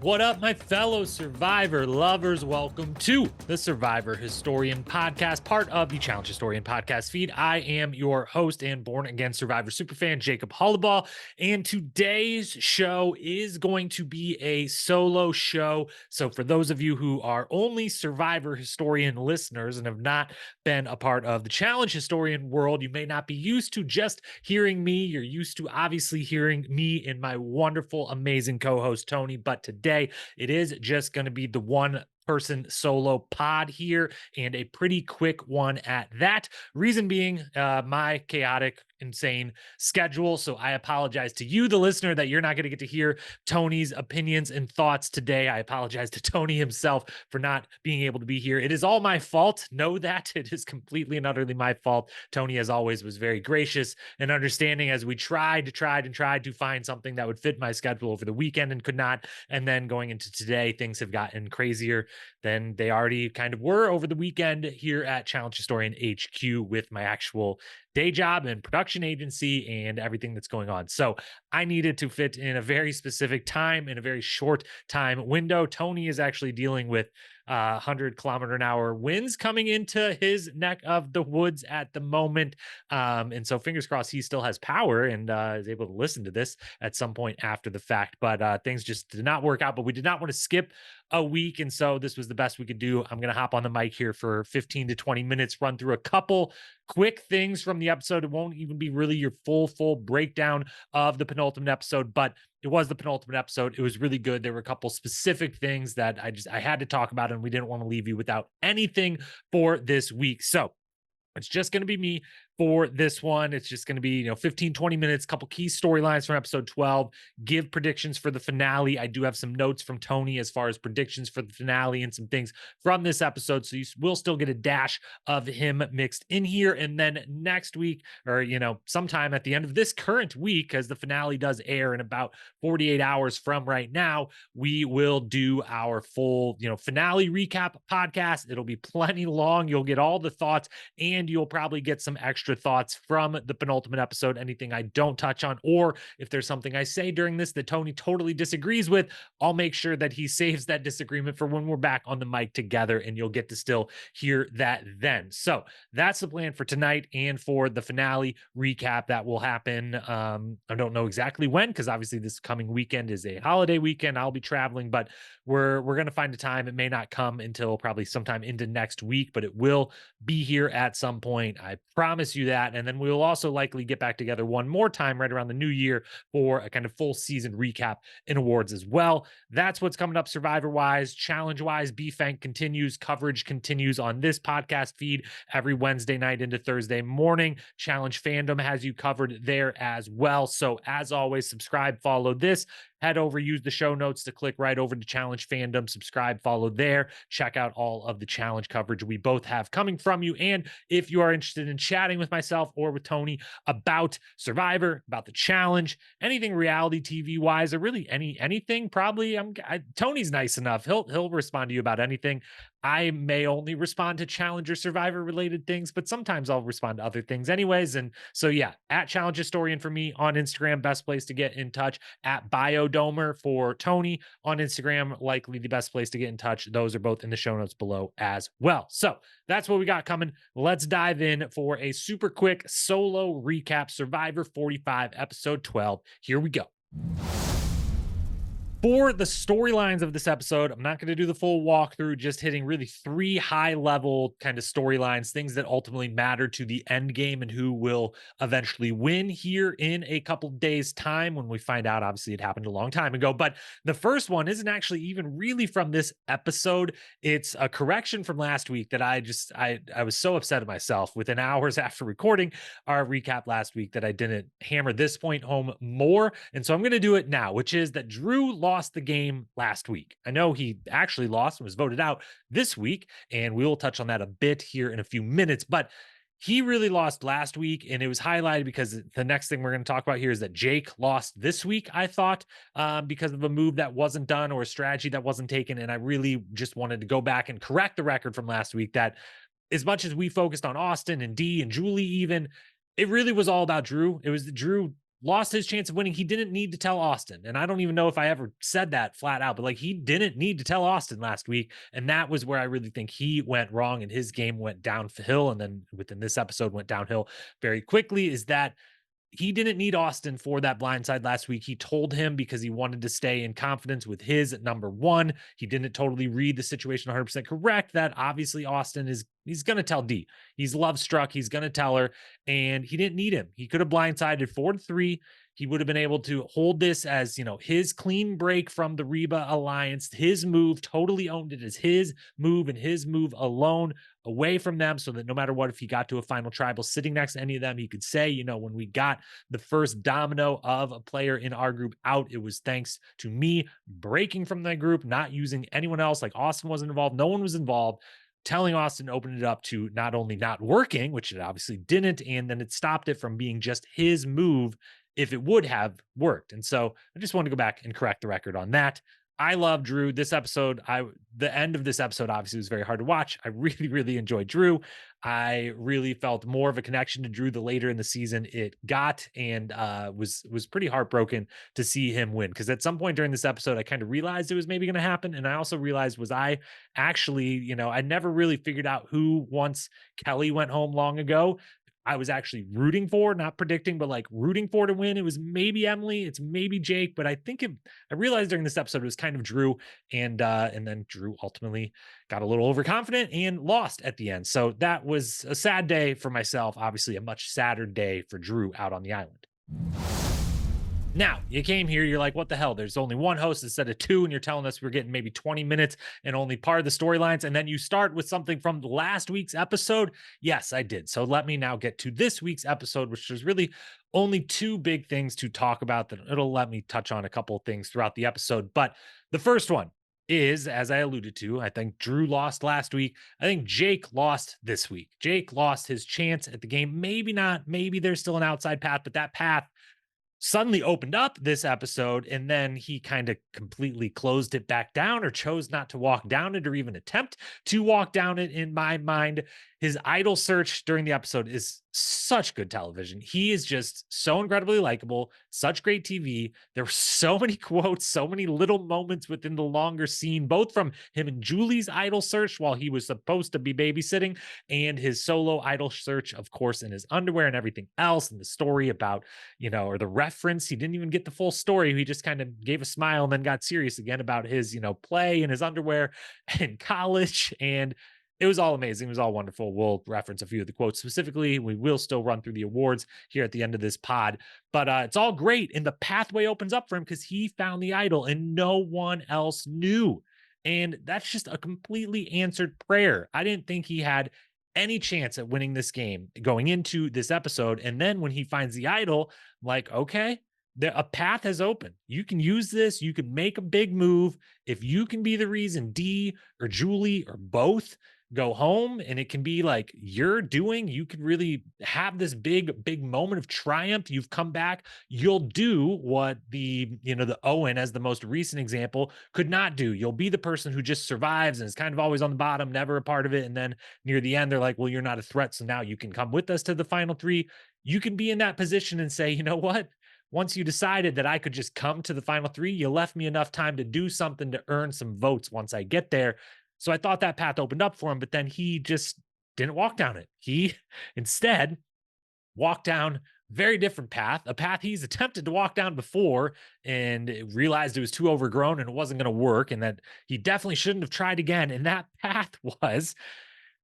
What up, my fellow Survivor lovers? Welcome to the Survivor Historian Podcast, part of the Challenge Historian Podcast feed. I am your host and born again Survivor superfan, Jacob Hollabaugh, and today's show is going to be a solo show. So for those of you who are only Survivor Historian listeners and have not been a part of the Challenge Historian world, you may not be used to just hearing me. You're used to obviously hearing me and my wonderful, amazing co-host, Tony, but today it is just going to be the one person solo pod here, and a pretty quick one at that. Reason being, my chaotic, insane schedule. So I apologize to you, the listener, that you're not going to get to hear Tony's opinions and thoughts today. I apologize to Tony himself for not being able to be here. It is all my fault. Know that it is completely and utterly my fault. Tony, as always, was very gracious and understanding as we tried to find something that would fit my schedule over the weekend and could not. And then going into today, things have gotten crazier than they already kind of were over the weekend here at Challenge Historian HQ with my actual day job and production agency and everything that's going on. So I needed to fit in a very specific time in a very short time window. Tony is actually dealing with 100-kilometer-an-hour winds coming into his neck of the woods at the moment. And so fingers crossed he still has power and is able to listen to this at some point after the fact. But things just did not work out, but we did not want to skip a week. And so this was the best we could do. I'm going to hop on the mic here for 15 to 20 minutes, run through a couple quick things from the episode. It won't even be really your full breakdown of the penultimate episode, but it was the penultimate episode. It was really good. There were a couple specific things that I had to talk about, and we didn't want to leave you without anything for this week. So it's just going to be me for this one. It's just going to be, 15, 20 minutes, couple key storylines from episode 12, give predictions for the finale. I do have some notes from Tony as far as predictions for the finale and some things from this episode. So you will still get a dash of him mixed in here. And then next week, or, sometime at the end of this current week, as the finale does air in about 48 hours from right now, we will do our full, finale recap podcast. It'll be plenty long. You'll get all the thoughts, and you'll probably get some extra thoughts from the penultimate episode, anything I don't touch on, or if there's something I say during this that Tony totally disagrees with, I'll make sure that he saves that disagreement for when we're back on the mic together, and you'll get to still hear that then. So that's the plan for tonight and for the finale recap that will happen. I don't know exactly when, because obviously this coming weekend is a holiday weekend. I'll be traveling, but we're going to find a time. It may not come until probably sometime into next week, but it will be here at some point. I promise you that. And then we will also likely get back together one more time right around the new year for a kind of full season recap and awards as well. That's what's coming up Survivor wise. Challenge wise, BFank continues. Coverage continues on this podcast feed every Wednesday night into Thursday morning. Challenge fandom has you covered there as well. So as always, subscribe, follow this. Head over, use the show notes to click right over to Challenge Fandom, subscribe, follow there, check out all of the Challenge coverage we both have coming from you. And if you are interested in chatting with myself or with Tony about Survivor, about the Challenge, anything reality TV wise, or really anything, probably Tony's nice enough. He'll respond to you about anything. I may only respond to Challenger Survivor related things, but sometimes I'll respond to other things anyways. And so, yeah, at Challenge Historian for me on Instagram, best place to get in touch. At Biodomer for Tony on Instagram, likely the best place to get in touch. Those are both in the show notes below as well. So that's what we got coming. Let's dive in for a super quick solo recap. Survivor 45, episode 12. Here we go. For the storylines of this episode, I'm not going to do the full walkthrough, just hitting really three high-level kind of storylines, things that ultimately matter to the end game and who will eventually win here in a couple days' time when we find out. Obviously, it happened a long time ago, but the first one isn't actually even really from this episode. It's a correction from last week that I was so upset at myself within hours after recording our recap last week that I didn't hammer this point home more. And so I'm going to do it now, which is that Drew lost the game last week. I know he actually lost and was voted out this week, and we will touch on that a bit here in a few minutes, but he really lost last week, and it was highlighted because the next thing we're going to talk about here is that Jake lost this week, I thought, because of a move that wasn't done or a strategy that wasn't taken. And I really just wanted to go back and correct the record from last week that as much as we focused on Austin and Dee and Julie even, it really was all about Drew. It was Drew lost his chance of winning. He didn't need to tell Austin. And I don't even know if I ever said that flat out, but like he didn't need to tell Austin last week. And that was where I really think he went wrong and his game went downhill. And then within this episode went downhill very quickly is that he didn't need Austin for that blindside last week. He told him because he wanted to stay in confidence with his number one. He didn't totally read the situation 100% correct. That obviously Austin he's going to tell D. He's love struck. He's going to tell her, and he didn't need him. He could have blindsided 4-3. He would have been able to hold this as, his clean break from the Reba alliance, his move, totally owned it as his move and his move alone away from them so that no matter what, if he got to a final tribal sitting next to any of them, he could say, when we got the first domino of a player in our group out, it was thanks to me breaking from that group, not using anyone else. Like Austin wasn't involved. No one was involved. Telling Austin opened it up to not only not working, which it obviously didn't, and then it stopped it from being just his move if it would have worked. And so I just want to go back and correct the record on that. I love Drew. This episode, the end of this episode obviously was very hard to watch. I really, really enjoyed Drew. I really felt more of a connection to Drew the later in the season it got, and was pretty heartbroken to see him win. Because at some point during this episode, I kind of realized it was maybe going to happen, and I also realized was I actually, I never really figured out who once Kelly went home long ago. I was actually rooting for, not predicting, but like rooting for to win. It was maybe Emily, it's maybe Jake, but I think I realized during this episode it was kind of Drew, and then Drew ultimately got a little overconfident and lost at the end. So that was a sad day for myself. Obviously, a much sadder day for Drew out on the island. Now, you came here, you're like, what the hell? There's only one host instead of two, and you're telling us we're getting maybe 20 minutes and only part of the storylines. And then you start with something from last week's episode. Yes, I did. So let me now get to this week's episode, which there's really only two big things to talk about. That it'll let me touch on a couple of things throughout the episode. But the first one is, as I alluded to, I think Drew lost last week. I think Jake lost this week. Jake lost his chance at the game. Maybe not. Maybe there's still an outside path, but that path suddenly opened up this episode, and then he kind of completely closed it back down or chose not to walk down it or even attempt to walk down it. In my mind, his idol search during the episode is such good television. He is just so incredibly likable, such great TV. There were so many quotes, so many little moments within the longer scene, both from him and Julie's idol search while he was supposed to be babysitting, and his solo idol search, of course, in his underwear and everything else, and the story about, or the reference. He didn't even get the full story. He just kind of gave a smile and then got serious again about his, play in his underwear in college. And it was all amazing. It was all wonderful. We'll reference a few of the quotes specifically. We will still run through the awards here at the end of this pod, but it's all great. And the pathway opens up for him because he found the idol and no one else knew. And that's just a completely answered prayer. I didn't think he had any chance at winning this game going into this episode. And then when he finds the idol, like, okay, a path has opened. You can use this. You can make a big move. If you can be the reason D or Julie or both go home, and it can be like you're doing, you could really have this big moment of triumph. You've come back. You'll do what the Owen, as the most recent example, could not do. You'll be the person who just survives and is kind of always on the bottom, never a part of it. And then near the end, they're like, well, you're not a threat. So now you can come with us to the final three. You can be in that position and say, you know what? Once you decided that I could just come to the final three, you left me enough time to do something to earn some votes once I get there. So I thought that path opened up for him, but then he just didn't walk down it. He instead walked down very different path, a path he's attempted to walk down before and realized it was too overgrown and it wasn't going to work, and that he definitely shouldn't have tried again. And that path was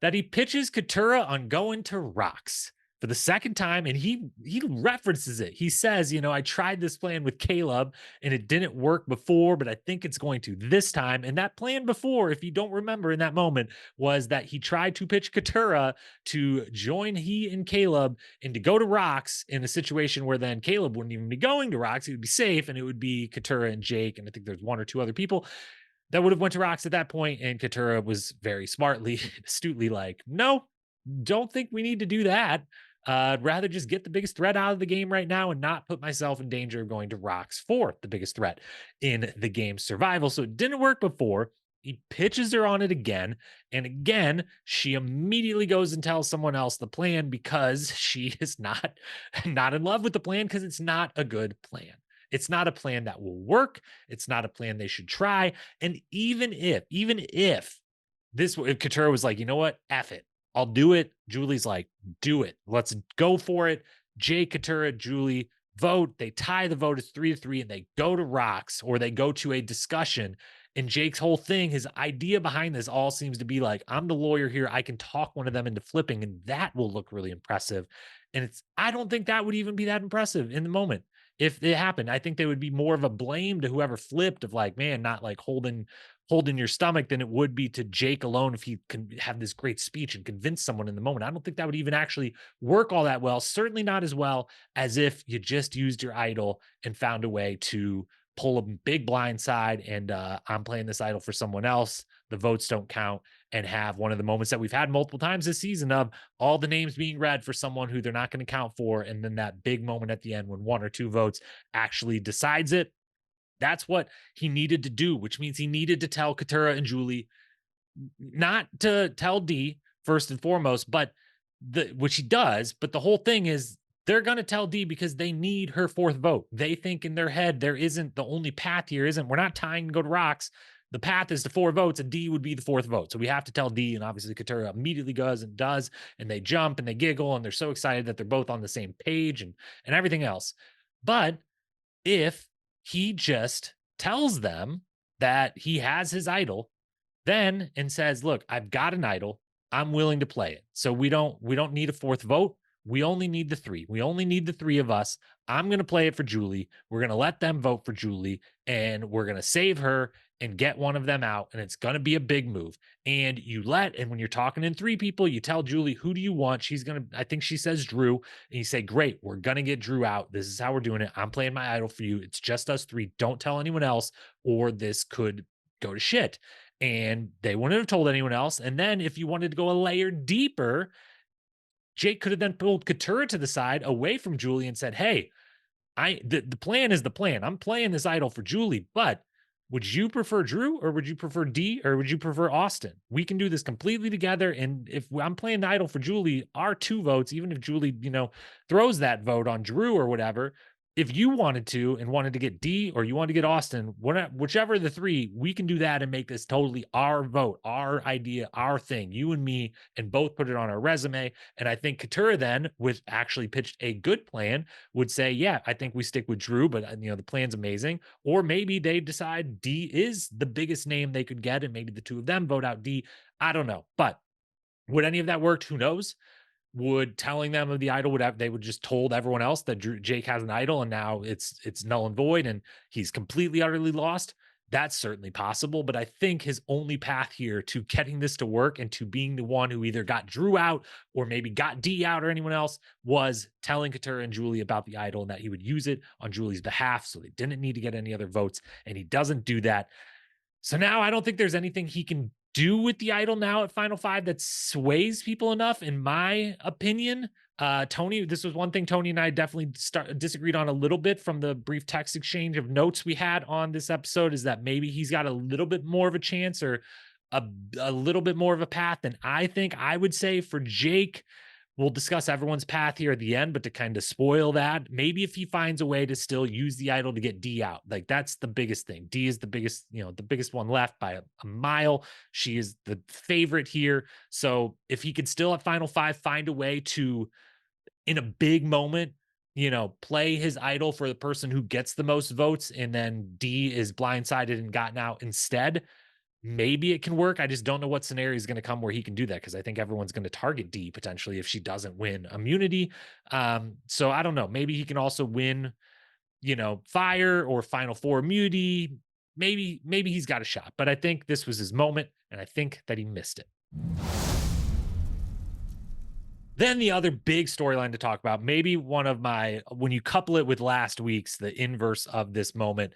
that he pitches Katurah on going to rocks for the second time, and he references it. He says, I tried this plan with Caleb and it didn't work before, but I think it's going to this time. And that plan before, if you don't remember in that moment, was that he tried to pitch Katurah to join he and Caleb and to go to rocks in a situation where then Caleb wouldn't even be going to rocks. He would be safe, and it would be Katurah and Jake, and I think there's one or two other people that would have went to rocks at that point. And Katurah was very smartly, astutely like, no, don't think we need to do that. I'd rather just get the biggest threat out of the game right now and not put myself in danger of going to rocks for the biggest threat in the game's survival. So it didn't work before. He pitches her on it again. And again, she immediately goes and tells someone else the plan because she is not in love with the plan because it's not a good plan. It's not a plan that will work. It's not a plan they should try. And even if if Katurah was like, you know what, F it, I'll do it. Julie's like, do it. Let's go for it. Jay, Katurah, Julie vote. They tie the vote. It's 3-3, and they go to rocks or they go to a discussion. And Jake's whole thing, his idea behind this all seems to be like, I'm the lawyer here. I can talk one of them into flipping, and that will look really impressive. And I don't think that would even be that impressive in the moment. If it happened, I think they would be more of a blame to whoever flipped of like, man, not like holding your stomach than it would be to Jake alone if he can have this great speech and convince someone in the moment. I don't think that would even actually work all that well. Certainly not as well as if you just used your idol and found a way to pull a big blind side and I'm playing this idol for someone else. The votes don't count, and have one of the moments that we've had multiple times this season of all the names being read for someone who they're not going to count for. And then that big moment at the end when one or two votes actually decides it. That's what he needed to do, which means he needed to tell Katurah and Julie not to tell D first and foremost, but which he does. But the whole thing is they're going to tell D because they need her fourth vote. They think in their head there isn't the only path here. We're not tying to go to rocks. The path is to 4 votes, and D would be the fourth vote. So we have to tell D, and obviously Katurah immediately goes and does, and they jump and they giggle, and they're so excited that they're both on the same page and everything else. But if he just tells them that he has his idol then and says, look, I've got an idol, I'm willing to play it, so we don't need a fourth vote. We only need the 3. We only need the 3 of us. I'm going to play it for Julie. We're going to let them vote for Julie, and we're going to save her and get one of them out. And it's going to be a big move. And when you're talking in 3 people, you tell Julie, who do you want? I think she says Drew. And you say, great, we're going to get Drew out. This is how we're doing it. I'm playing my idol for you. It's just us 3. Don't tell anyone else, or this could go to shit. And they wouldn't have told anyone else. And then if you wanted to go a layer deeper, Jake could have then pulled Katurah to the side away from Julie and said, hey, the plan is the plan. I'm playing this idol for Julie, but would you prefer Drew, or would you prefer D, or would you prefer Austin? We can do this completely together. And if I'm playing the idol for Julie, our 2 votes, even if Julie, throws that vote on Drew or whatever, if you wanted to and wanted to get D, or you wanted to get Austin, whichever of the 3, we can do that and make this totally our vote, our idea, our thing, you and me, and both put it on our resume. And I think Katurah then, with actually pitched a good plan, would say, yeah, I think we stick with Drew, but the plan's amazing. Or maybe they decide D is the biggest name they could get, and maybe the 2 of them vote out D. I don't know. But would any of that work? Who knows? Would telling them of the idol they would just told everyone else that Jake has an idol, and now it's null and void and he's completely utterly lost? That's certainly possible, but I think his only path here to getting this to work and to being the one who either got Drew out or maybe got D out or anyone else was telling Katurah and Julie about the idol and that he would use it on Julie's behalf, so they didn't need to get any other votes, and he doesn't do that. So now I don't think there's anything he can do with the idol now at Final 5 that sways people enough, in my opinion. Tony, this was one thing Tony and I definitely disagreed on a little bit from the brief text exchange of notes we had on this episode, is that maybe he's got a little bit more of a chance, or a little bit more of a path than I think. I would say for Jake, we'll discuss everyone's path here at the end, but to kind of spoil that, maybe if he finds a way to still use the idol to get D out, like that's the biggest thing. D is the biggest, the biggest one left by a mile. She is the favorite here. So if he could still at Final 5 find a way to, in a big moment, play his idol for the person who gets the most votes, and then D is blindsided and gotten out instead, maybe it can work. I just don't know what scenario is going to come where he can do that, because I think everyone's going to target D potentially if she doesn't win immunity. So I don't know. Maybe he can also win, fire or Final 4 immunity. Maybe he's got a shot, but I think this was his moment, and I think that he missed it. Then the other big storyline to talk about, maybe when you couple it with last week's, the inverse of this moment,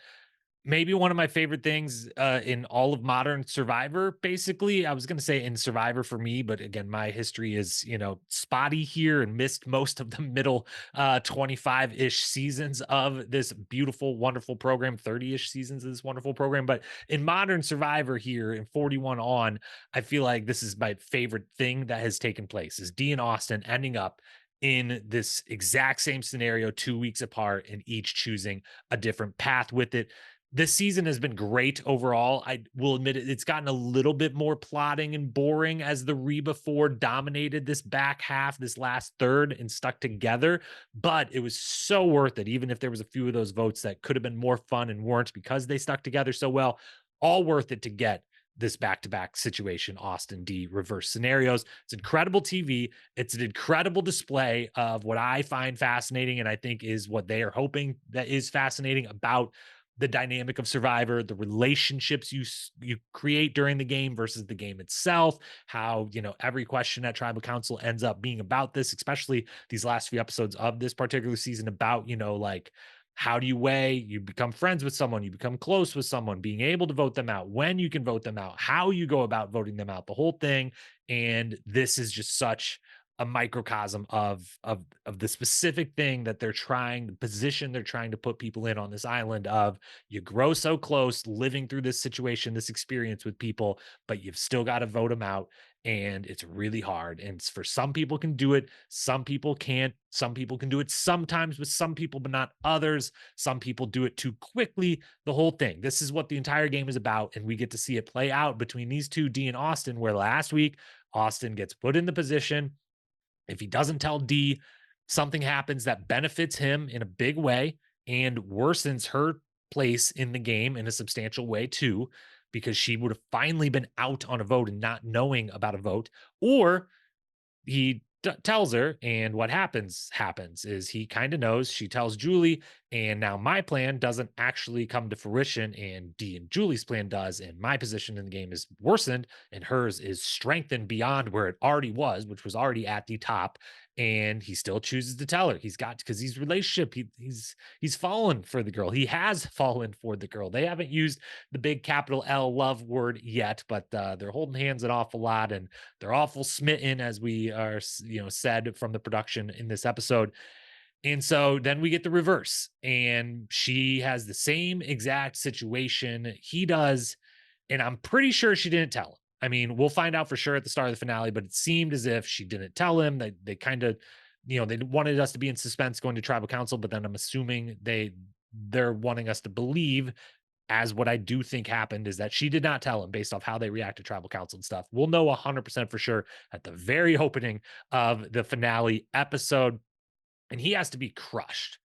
maybe one of my favorite things in all of modern Survivor, basically. I was going to say in Survivor for me, but again, my history is, spotty here and missed most of the middle 25-ish seasons of this beautiful, wonderful program, 30-ish seasons of this wonderful program. But in modern Survivor here in 41 on, I feel like this is my favorite thing that has taken place is Dee and Austin ending up in this exact same scenario 2 weeks apart and each choosing a different path with it. This season has been great overall. I will admit it's gotten a little bit more plotting and boring as the Reba Four dominated this back half, this last third, and stuck together. But it was so worth it, even if there was a few of those votes that could have been more fun and weren't because they stuck together so well. All worth it to get this back-to-back situation, Austin D reverse scenarios. It's incredible TV. It's an incredible display of what I find fascinating, and I think is what they are hoping that is fascinating about the dynamic of Survivor, the relationships you create during the game versus the game itself, how, every question at tribal council ends up being about this, especially these last few episodes of this particular season about, like, how do you weigh, you become friends with someone, you become close with someone, being able to vote them out, when you can vote them out, how you go about voting them out, the whole thing. And this is just such a microcosm of the specific thing that they're trying, the position they're trying to put people in on this island of, you grow so close living through this situation, this experience with people, but you've still got to vote them out. And it's really hard. And for some people can do it, some people can't. Some people can do it sometimes with some people, but not others. Some people do it too quickly. The whole thing. This is what the entire game is about. And we get to see it play out between these two, Dee and Austin, where last week Austin gets put in the position. If he doesn't tell D, something happens that benefits him in a big way and worsens her place in the game in a substantial way too, because she would have finally been out on a vote and not knowing about a vote. Or he tells her, and what happens is he kind of knows. She tells Julie, and now my plan doesn't actually come to fruition, and Dee and Julie's plan does, and my position in the game is worsened and hers is strengthened beyond where it already was, which was already at the top. And he still chooses to tell her. He's got, because he's relationship, he's fallen for the girl, he has fallen for the girl. They haven't used the big capital L love word yet, but they're holding hands an awful lot, and they're awful smitten, as we are, said from the production in this episode. And so then we get the reverse, and she has the same exact situation he does. And I'm pretty sure she didn't tell him. I mean, we'll find out for sure at the start of the finale, but it seemed as if she didn't tell him. They kind of, they wanted us to be in suspense going to tribal council, but then I'm assuming they're wanting us to believe, as what I do think happened, is that she did not tell him based off how they react to tribal council and stuff. We'll know 100% for sure at the very opening of the finale episode. And he has to be crushed.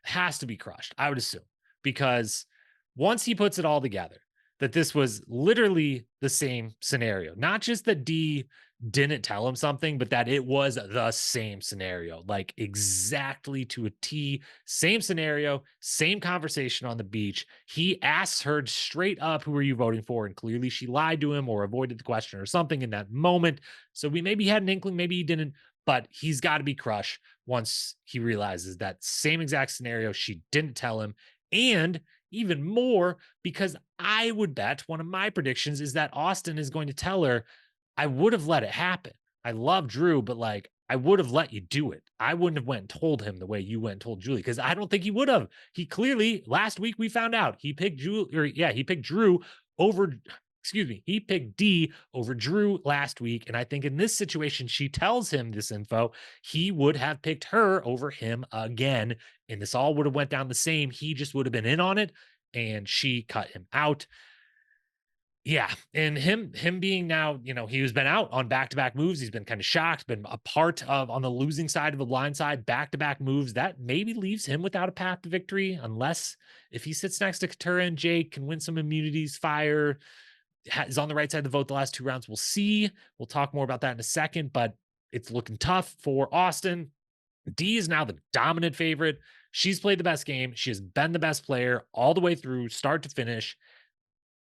Has to be crushed, I would assume, because once he puts it all together, that this was literally the same scenario. Not just that D didn't tell him something, but that it was the same scenario, like exactly to a T, same scenario, same conversation on the beach. He asks her straight up, who are you voting for? And clearly she lied to him or avoided the question or something in that moment. So we maybe had an inkling, maybe he didn't, but he's got to be crushed once he realizes that same exact scenario, she didn't tell him. And even more, because I would bet one of my predictions is that Austin is going to tell her, I would have let it happen. I love Drew, but like, I would have let you do it. I wouldn't have went and told him the way you went and told Julie, because I don't think he would have. He clearly, last week we found out he picked he picked Drew over, excuse me, he picked D over Drew last week. And I think in this situation, she tells him this info, he would have picked her over him again. And this all would have went down the same. He just would have been in on it, and she cut him out. Yeah, and him being now, he's been out on back-to-back moves. He's been kind of shocked, been a part of, on the losing side of the blind side, back-to-back moves. That maybe leaves him without a path to victory, unless if he sits next to Katurah and Jake, can win some immunities, fire, is on the right side of the vote the last two rounds. We'll see. We'll talk more about that in a second, but it's looking tough for Austin. D is now the dominant favorite. She's played the best game. She has been the best player all the way through, start to finish.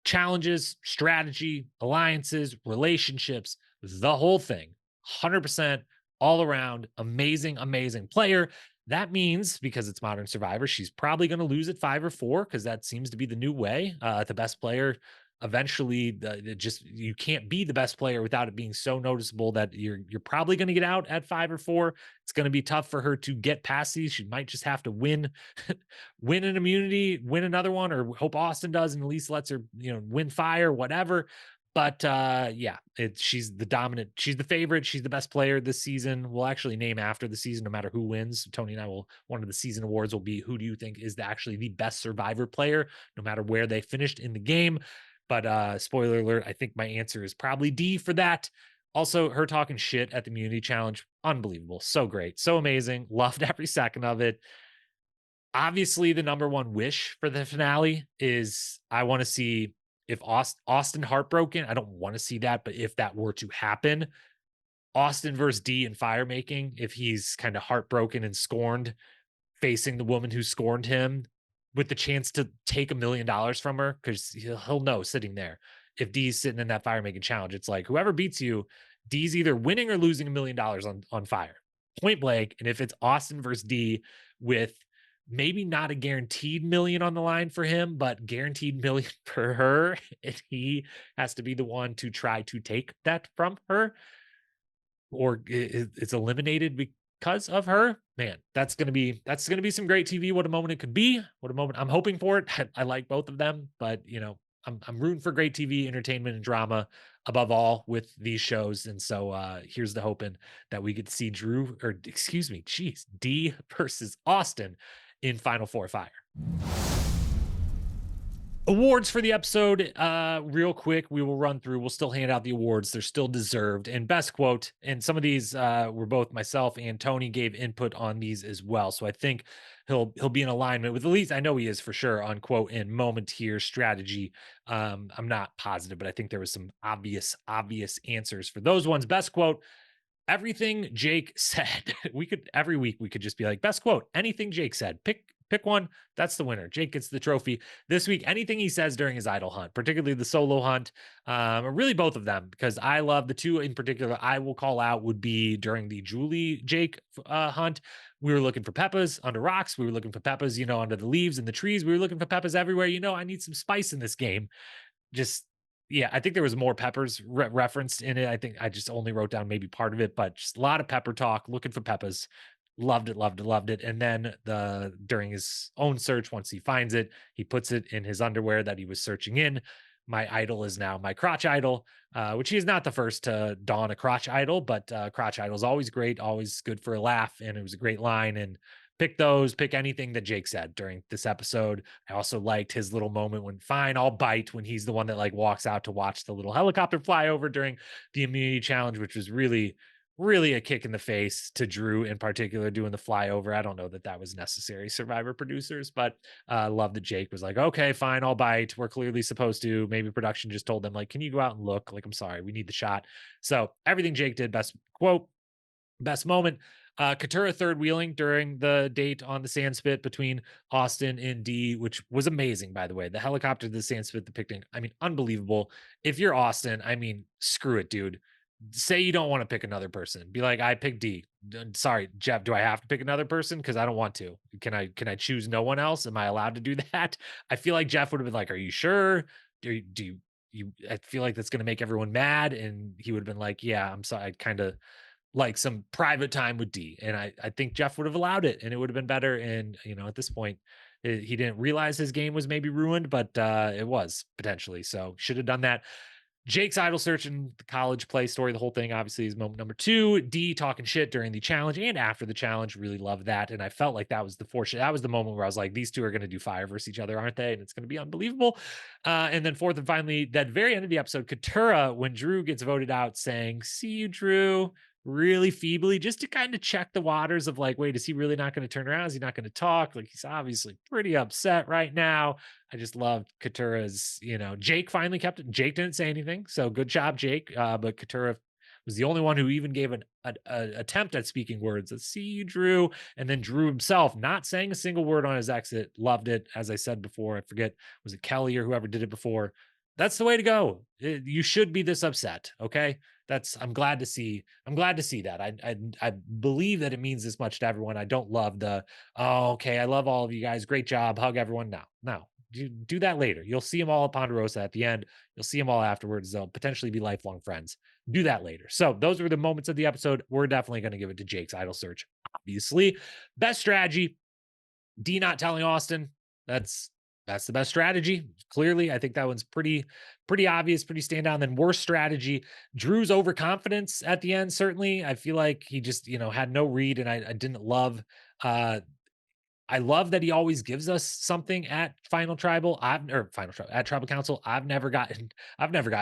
Challenges, strategy, alliances, relationships, the whole thing. 100% all around amazing, amazing player. That means because it's Modern Survivor, she's probably going to lose at 5 or 4 because that seems to be the new way. The best player eventually, just you can't be the best player without it being so noticeable that you're probably going to get out at 5 or 4. It's going to be tough for her to get past these. She might just have to win, win an immunity, win another one, or hope Austin does and at least lets her, win fire, whatever. But yeah, she's the dominant, she's the favorite, she's the best player this season. We'll actually name after the season, no matter who wins. Tony and I will, one of the season awards will be who do you think is actually the best Survivor player, no matter where they finished in the game. But spoiler alert, I think my answer is probably D for that. Also, her talking shit at the immunity challenge, unbelievable. So great, so amazing. Loved every second of it. Obviously, the number one wish for the finale is I want to see if Austin heartbroken. I don't want to see that, but if that were to happen, Austin versus D in fire making, if he's kind of heartbroken and scorned, facing the woman who scorned him with the chance to take $1 million from her, because he'll know sitting there. If D's sitting in that fire making challenge, it's like whoever beats you, D's either winning or losing $1 million on fire, point blank. And if it's Austin versus D with maybe not a guaranteed million on the line for him, but guaranteed million for her, and he has to be the one to try to take that from her, or it's eliminated because of her, man, that's gonna be some great TV. What a moment it could be. What a moment. I'm hoping for it. I like both of them, but I'm rooting for great TV, entertainment, and drama above all with these shows. And so here's the hoping that we get to see Drew, or excuse me, geez, D versus Austin in Final Four Fire. Awards for the episode, real quick, we will run through. We'll still hand out the awards. They're still deserved. And best quote, and some of these were both myself and Tony gave input on these as well. So I think he'll be in alignment with, at least I know he is for sure, on quote and moment here strategy. I'm not positive, but I think there was some obvious answers for those ones. Best quote, everything Jake said. We could every week we could just be like, best quote, anything Jake said. Pick one. That's the winner. Jake gets the trophy this week. Anything he says during his idol hunt, particularly the solo hunt, or really both of them, because I love the two in particular. I will call out would be during the Julie Jake hunt. We were looking for peppers under rocks. We were looking for peppers, under the leaves and the trees. We were looking for peppers everywhere. I need some spice in this game. Just yeah, I think there was more peppers referenced in it. I think I just only wrote down maybe part of it, but just a lot of pepper talk, looking for peppers. Loved it, loved it, loved it. And then during his own search, once he finds it, he puts it in his underwear that he was searching in. My idol is now my crotch idol, which he is not the first to don a crotch idol, but crotch idol is always great, always good for a laugh. And it was a great line. And pick anything that Jake said during this episode. I also liked his little moment when fine, I'll bite, when he's the one that like walks out to watch the little helicopter fly over during the immunity challenge, which was really, really a kick in the face to Drew in particular, doing the flyover. I don't know that was necessary, Survivor producers, but love that Jake was like, okay, fine, I'll bite. We're clearly supposed to. Maybe production just told them like, can you go out and look? Like, I'm sorry, we need the shot. So everything Jake did, best quote, best moment. Katurah third wheeling during the date on the sand spit between Austin and D, which was amazing, by the way. The helicopter to the sand spit depicting, I mean, unbelievable. If you're Austin, I mean, screw it, dude. Say you don't want to pick another person. Be like, I picked D. Sorry, Jeff, do I have to pick another person? Because I don't want to. Can I choose no one else? Am I allowed to do that? I feel like Jeff would have been like, are you sure? Do you I feel like that's gonna make everyone mad. And he would have been like, yeah, I'm sorry. I kind of like some private time with D. And I think Jeff would have allowed it and it would have been better. And, at this point, he didn't realize his game was maybe ruined, but it was potentially. So should have done that. Jake's idol search and the college play story, the whole thing obviously is moment number 2. D talking shit during the challenge and after the challenge. Really loved that. And I felt like that was that was the moment where I was like, these two are going to do fire versus each other, aren't they? And it's going to be unbelievable. And then fourth and finally, that very end of the episode, Katurah, when Drew gets voted out, saying, see you, Drew, really feebly, just to kind of check the waters of like, wait, is he really not going to turn around? Is he not going to talk? Like, he's obviously pretty upset right now. I just loved Katurah's, Jake finally kept it. Jake didn't say anything. So good job, Jake. But Katurah was the only one who even gave an attempt at speaking words. Let's see you, Drew. And then Drew himself not saying a single word on his exit. Loved it. As I said before, I forget, was it Kelly or whoever did it before? That's the way to go. You should be this upset. Okay. I'm glad to see. I'm glad to see that. I believe that it means this much to everyone. I don't love the, oh, okay, I love all of you guys. Great job. Hug everyone. No, no. Do that later. You'll see them all at Ponderosa at the end. You'll see them all afterwards. They'll potentially be lifelong friends. Do that later. So those were the moments of the episode. We're definitely going to give it to Jake's idol search. Obviously, best strategy. D not telling Austin. That's that's the best strategy. Clearly, I think that one's pretty obvious, pretty standout. And then worst strategy, Drew's overconfidence at the end. Certainly, I feel like he just had no read, and I didn't love. uh I love that he always gives us something at Final Tribal. At Tribal Council. I've never gotten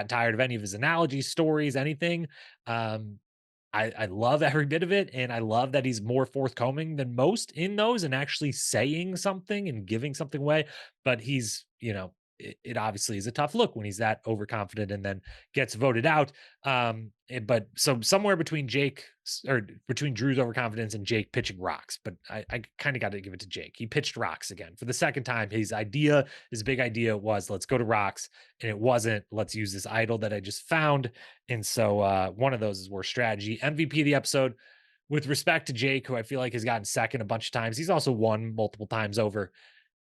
tired of any of his analogies, stories, anything. Um, I love every bit of it, and I love that he's more forthcoming than most in those and actually saying something and giving something away. But it obviously is a tough look when he's that overconfident and then gets voted out. But so somewhere between between Drew's overconfidence and Jake pitching rocks. But I kind of got to give it to Jake. He pitched rocks again for the second time. His big idea was let's go to rocks, and it wasn't let's use this idol that I just found. And so one of those is worst strategy. MVP of the episode, with respect to Jake, who I feel like has gotten second a bunch of times. He's also won multiple times over.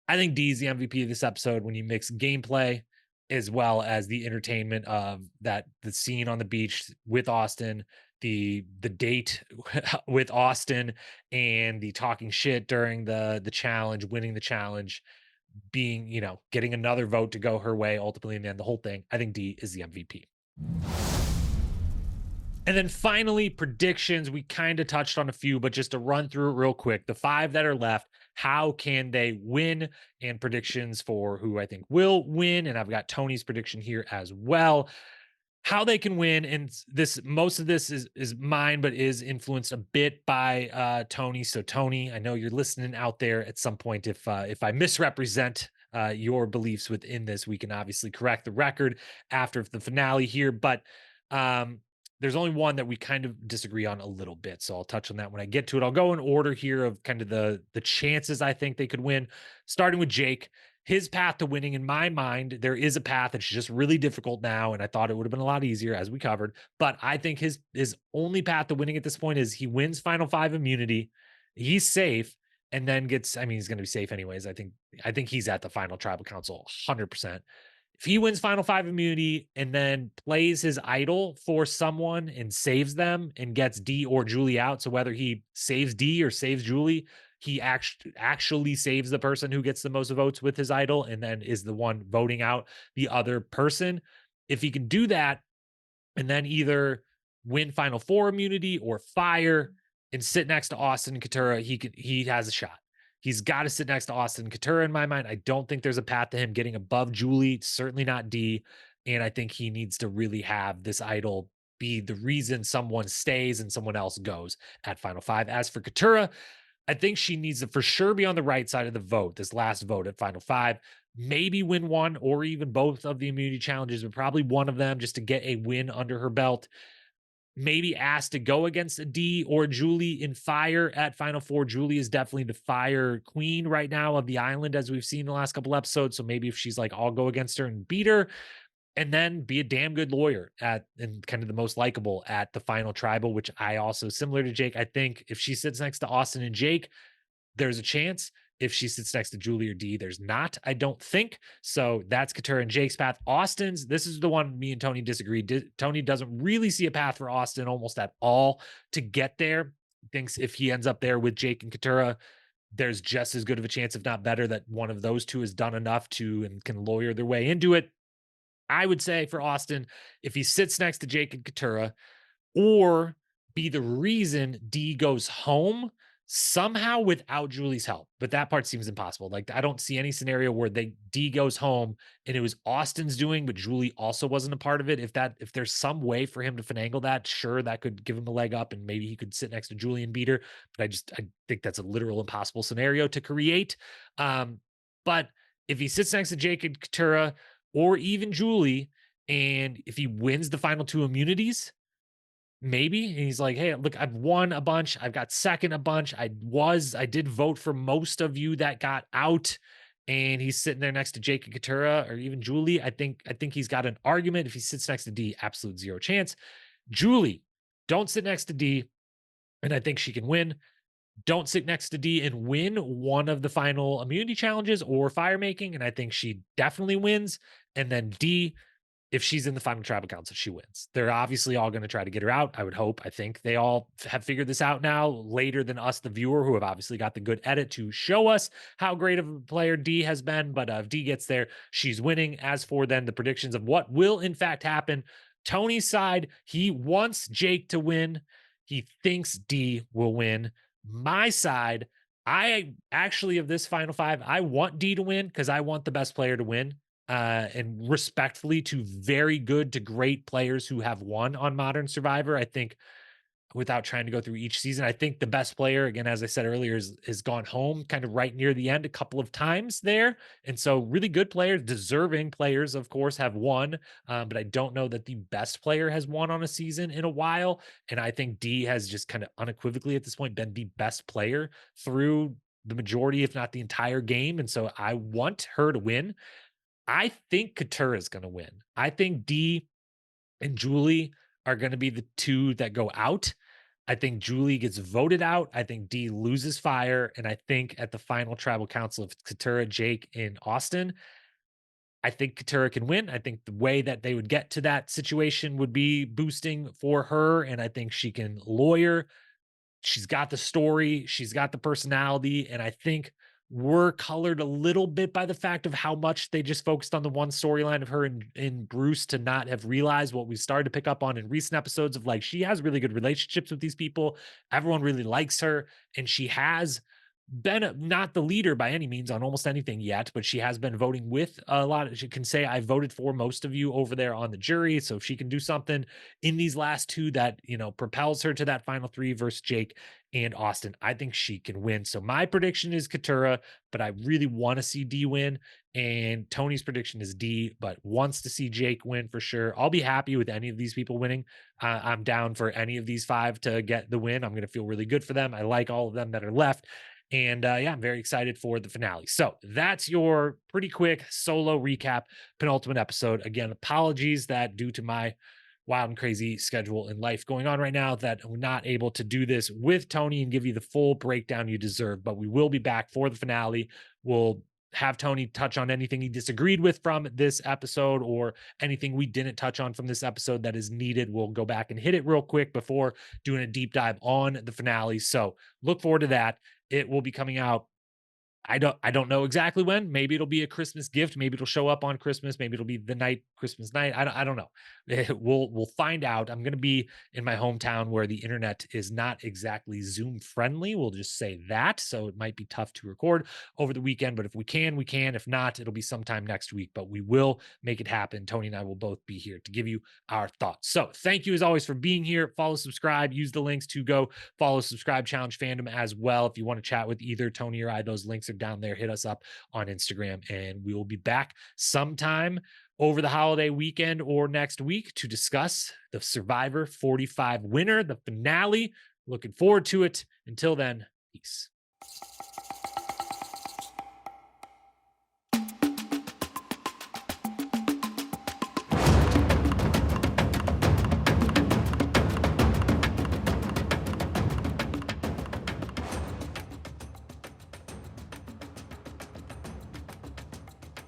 I think D's the MVP of this episode when you mix gameplay as well as the entertainment of the scene on the beach with Austin, the date with Austin, and the talking shit during the challenge, winning the challenge, being, getting another vote to go her way ultimately in the end, the whole thing. I think D is the MVP. And then finally, predictions. We kind of touched on a few, but just to run through it real quick, the five that are left, how can they win? And predictions for who I think will win. And I've got Tony's prediction here as well. How they can win, and most of this is mine, but is influenced a bit by Tony. So Tony, I know you're listening out there at some point. If I misrepresent your beliefs within this, we can obviously correct the record after the finale here. But um, there's only one that we kind of disagree on a little bit, so I'll touch on that when I get to it. I'll go in order here of kind of the chances I think they could win, starting with Jake. His path to winning, in my mind, there is a path. It's just really difficult now, and I thought it would have been a lot easier, as we covered. But I think his only path to winning at this point is he wins Final Five immunity, he's safe, and then gets. I mean, he's going to be safe anyways. I think he's at the final tribal council 100%. If he wins Final Five immunity and then plays his idol for someone and saves them and gets D or Julie out, so whether he saves D or saves Julie, he actually saves the person who gets the most votes with his idol and then is the one voting out the other person. If he can do that and then either win Final Four immunity or fire and sit next to Austin and Katurah, he has a shot. He's got to sit next to Austin and Katurah in my mind. I don't think there's a path to him getting above Julie, certainly not D. And I think he needs to really have this idol be the reason someone stays and someone else goes at Final Five. As for Katurah, I think she needs to for sure be on the right side of the vote, this last vote at Final Five. Maybe win one or even both of the immunity challenges, but probably one of them just to get a win under her belt. Maybe asked to go against a D or Julie in fire at Final Four. Julie is definitely the fire queen right now of the island, as we've seen in the last couple episodes. So maybe if she's like, I'll go against her and beat her, and then be a damn good lawyer and kind of the most likable at the final tribal, which I also, similar to Jake, I think if she sits next to Austin and Jake, there's a chance. If she sits next to Julie or D, there's not, I don't think. So that's Katurah and Jake's path. Austin's, this is the one me and Tony disagree. Tony doesn't really see a path for Austin almost at all to get there. Thinks if he ends up there with Jake and Katurah, there's just as good of a chance, if not better, that one of those two has done enough to and can lawyer their way into it. I would say for Austin, if he sits next to Jake and Katurah, or be the reason D goes home somehow without Julie's help. But that part seems impossible. Like, I don't see any scenario where D goes home and it was Austin's doing, but Julie also wasn't a part of it. If there's some way for him to finagle that, sure, that could give him a leg up and maybe he could sit next to Julie and beat her. But I think that's a literal impossible scenario to create. But if he sits next to Jake and Katurah or even Julie, and if he wins the final two immunities, maybe. And he's like, hey, look, I've won a bunch. I've got second a bunch. I did vote for most of you that got out. And he's sitting there next to Jake and Katurah or even Julie. I think he's got an argument. If he sits next to D, absolute zero chance. Julie, don't sit next to D, and I think she can win. Don't sit next to D and win one of the final immunity challenges or fire making, and I think she definitely wins. And then D, if she's in the final tribal council, she wins. They're obviously all going to try to get her out. I would hope. I think they all have figured this out now later than us, the viewer, who have obviously got the good edit to show us how great of a player D has been. But if D gets there, she's winning. As for then the predictions of what will in fact happen, Tony's side, he wants Jake to win. He thinks D will win. My side, I actually, of this final five, I want D to win because I want the best player to win, and respectfully to very good to great players who have won on Modern Survivor. I think, without trying to go through each season, I think the best player, again, as I said earlier, is gone home kind of right near the end a couple of times there. And so really good players, deserving players, of course, have won. But I don't know that the best player has won on a season in a while. And I think D has just kind of unequivocally at this point been the best player through the majority, if not the entire game. And so I want her to win. I think Katurah is going to win. I think D and Julie are going to be the two that go out. I think Julie gets voted out. I think D loses fire. And I think at the final tribal council of Katurah, Jake, and Austin, I think Katurah can win. I think the way that they would get to that situation would be boosting for her. And I think she can lawyer. She's got the story, she's got the personality, and I think we're colored a little bit by the fact of how much they just focused on the one storyline of her and Bruce, to not have realized what we started to pick up on in recent episodes of, like, she has really good relationships with these people. Everyone really likes her, and she has been not the leader by any means on almost anything yet, but she has been voting with a lot of, she can say, I voted for most of you over there on the jury. So if she can do something in these last two that, propels her to that final three versus Jake and Austin, I think she can win. So my prediction is Katurah, but I really want to see D win. And Tony's prediction is D, but wants to see Jake win for sure. I'll be happy with any of these people winning. I'm down for any of these five to get the win. I'm going to feel really good for them. I like all of them that are left. And yeah, I'm very excited for the finale. So that's your pretty quick solo recap, penultimate episode. Again, apologies that due to my wild and crazy schedule in life going on right now, that I'm not able to do this with Tony and give you the full breakdown you deserve. But we will be back for the finale. We'll have Tony touch on anything he disagreed with from this episode, or anything we didn't touch on from this episode that is needed. We'll go back and hit it real quick before doing a deep dive on the finale. So look forward to that. It will be coming out, I don't know exactly when. Maybe it'll be a Christmas gift. Maybe it'll show up on Christmas. Maybe it'll be the night, Christmas night. I don't know. We'll find out. I'm going to be in my hometown where the internet is not exactly Zoom friendly. We'll just say that. So it might be tough to record over the weekend, but if we can, we can. If not, it'll be sometime next week, but we will make it happen. Tony and I will both be here to give you our thoughts. So thank you as always for being here. Follow, subscribe, use the links to go follow, subscribe, Challenge Fandom as well. If you want to chat with either Tony or I, those links are down there. Hit us up on Instagram, and we will be back sometime over the holiday weekend or next week to discuss the Survivor 45 winner, the finale. Looking forward to it. Until then, peace.